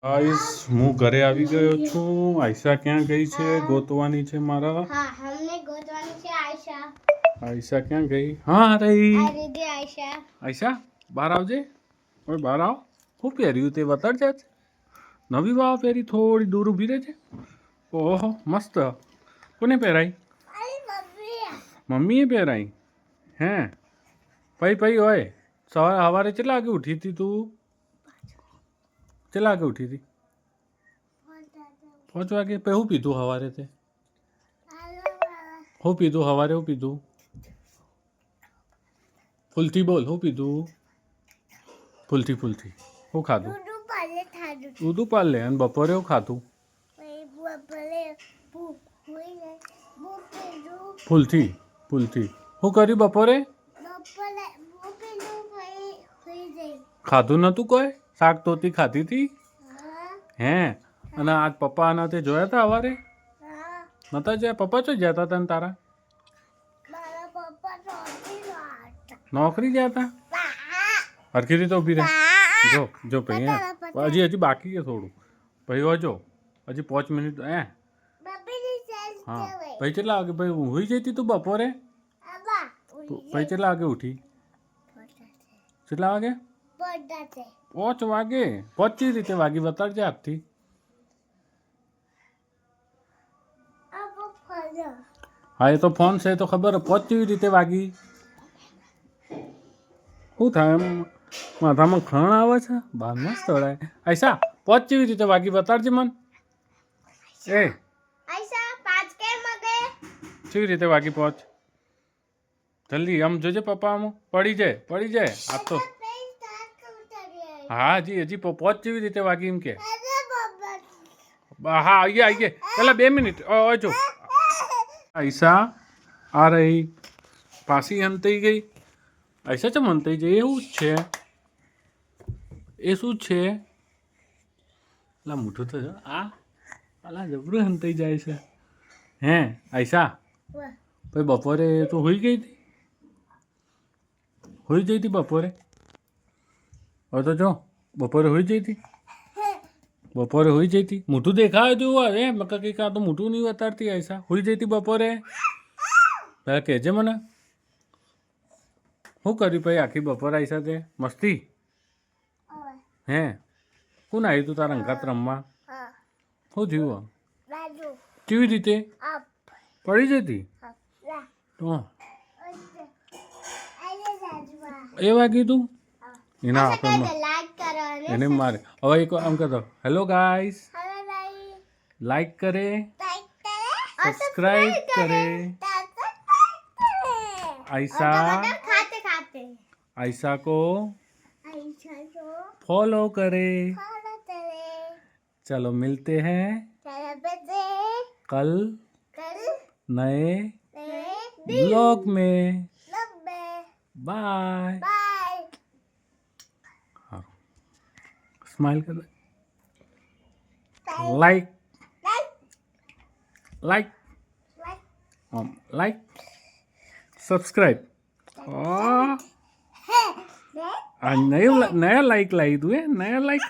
Guys હું ઘરે આવી ગયો છું। આયશા ક્યાં ગઈ છે? ગોતવાની છે મારા। हाँ हमने गोदवानी से आयशा આયશા ક્યાં ગઈ? हाँ રહી। अरे दे आयशा આયશા બહાર આવજે। ઓય બહાર આવ। શું પહેર્યું તે બતાડજે। નવી વાવ પહેરી? થોડી દૂર ઊભી રહેજે। ઓહો મસ્ત। કોને પહેરાઈ? अरे मम्मी મમ્મીએ પહેરાઈ હે? પઈ પઈ હોય સવારે કેટલા વાગે ઉઠી હતી તું? કેટલા વાગે ઉઠી હતી? 5 વાગે। પછી શું પીધું સવારે તે? શું પીધું સવારે? શું પીધું? ફૂલથી બોલ। શું પીધું? ફૂલથી ફૂલથી શું ખાધું? दूध पाले था દૂધ પાલે। અને બપોરે શું ખાધું? पहले भूख हुई है भूख पे दो ફૂલથી ફૂલથી શું કર્યું બપોરે? पहले भूख पे दो हुई गई ખાધું નહોતું કોઈ? શાક તોતી ખાધી હતી हाँ હે? અને આજ પપ્પા આના તે જોયા હતા સવારે? हाँ નહોતા જોયા? પપ્પા ચો ગયા હતા તને તારા? मारा पापा नौकरी आता નોકરી ગયા હતા? હરખી રીતે ઊભી રહે। જો જો ભાઈ હજી બાકી છે થોડું। ભાઈ જો હજી 5 મિનિટ હે? मम्मी ने सेल હા किया ભાઈ કેટલા વાગે ભાઈ ઊંઘી જતી તું બપોરે? अब्बा ભાઈ કેટલા વાગે ઉઠી? કેટલા વાગે? पढ़ता थे 5 વાગે। 5 રીતે વાગી બતાડજે હાથથી। अब फलो હા એ તો ફોન છે તો ખબર 5 રીતે વાગી। શું થાય એમ માથામાં ખણ આવે છે? બહાર મસ્ત તળાય। આયશા 5 રીતે વાગી બતાડજે મન। એ ऐसा 5 के मगे કેવી રીતે વાગી 5? જલ્દી આમ જોજે પપ્પા આમ પડી જાય આ તો। હા હજી 5 જેવી રીતે વાગી એમ કે। હા આઈએ પેલા 2 મિનિટ જો આયશા આ રહી પાછી હંતાઈ ગઈ। આયશા ચમ હંતાઈ ગઈ? એવું જ છે એ શું છે? અલા મોઢું તો જો આ અલા જબરું હંતાઈ જાય છે હે? આયશા પછી બપોરે તું હોઈ ગઈ હતી? હોઈ જઈ હતી બપોરે? હવે તો જો બપોરે હોઈ જઈ હતી? બપોરે હોઈ જઈ હતી? મોઢું દેખાય જેવું આવે મેં કંઈક આ તો મોઢું નહીં બતાડતી આયશા। હોઈ જઈ હતી બપોરે? પહેલાં કહેજે મને શું કર્યું પછી આખી બપોર આયશા તે? મસ્તી હે? કોણ આવ્યું તું તારા અંગાત રમવા? શું થયું? राजू કેવી રીતે अब પડી જતી? તો अरे राजू એ વાગ્યું તું એના આપણને लाइक करो ने એને મારે। હવે એક આમ કહેતો hello guys hello guys like કરે लाइक करे સબસ્ક્રાઇબ કરે आयशा खाते खाते आयशा को ऐसा तो फॉलो करे। खाना करे चलो मिलते हैं चलो बजे कल कल नए दिन ब्लॉग में। लंबे बाय। बाय स्माइल कर like like like like like subscribe. नया लाइक लाई तू है? नया लाइक